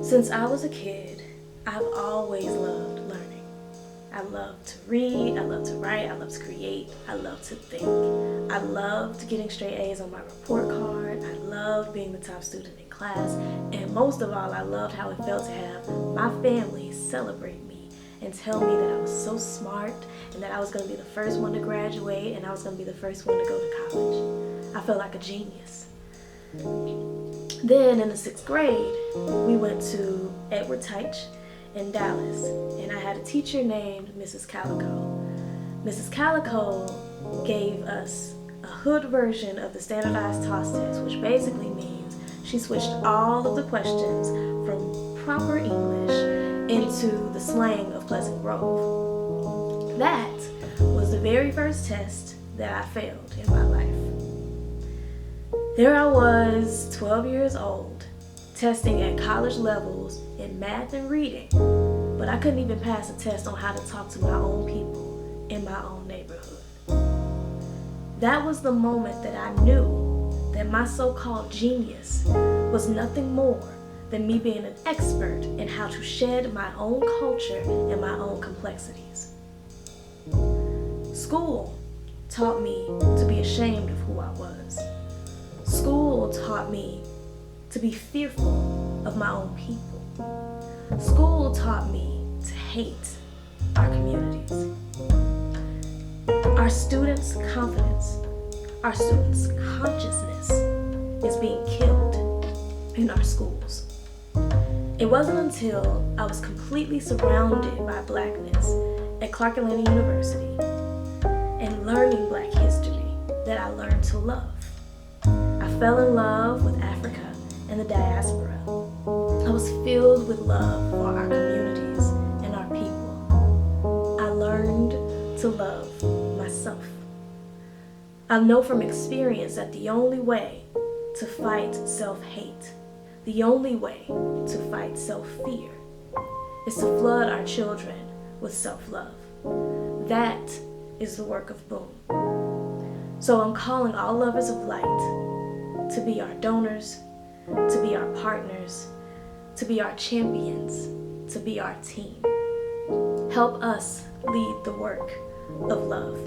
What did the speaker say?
Since I was a kid, I've always loved learning. I love to read, I love to write, I love to create, I love to think. I loved getting straight A's on my report card, I loved being the top student in class, and most of all, I loved how it felt to have my family celebrate me and tell me that I was so smart and that I was going to be the first one to graduate and I was going to be the first one to go to college. I felt like a genius. Then in the 6th grade, we went to Edward Teich in Dallas, and I had a teacher named Mrs. Calico. Mrs. Calico gave us a hood version of the standardized TOS test, which basically means she switched all of the questions from proper English into the slang of Pleasant Grove. That was the very first test that I failed in my life. There I was, 12 years old, testing at college levels in math and reading, but I couldn't even pass a test on how to talk to my own people in my own neighborhood. That was the moment that I knew that my so-called genius was nothing more than me being an expert in how to shed my own culture and my own complexities. School taught me to be ashamed of who I was. School taught me to be fearful of my own people. School taught me to hate our communities. Our students' confidence, our students' consciousness is being killed in our schools. It wasn't until I was completely surrounded by blackness at Clark Atlanta University and learning Black history that I learned to love. I fell in love with Africa and the diaspora. I was filled with love for our communities and our people. I learned to love myself. I know from experience that the only way to fight self-hate, the only way to fight self-fear, is to flood our children with self-love. That is the work of Boom. So I'm calling all lovers of light to be our donors, to be our partners, to be our champions, to be our team. Help us lead the work of love.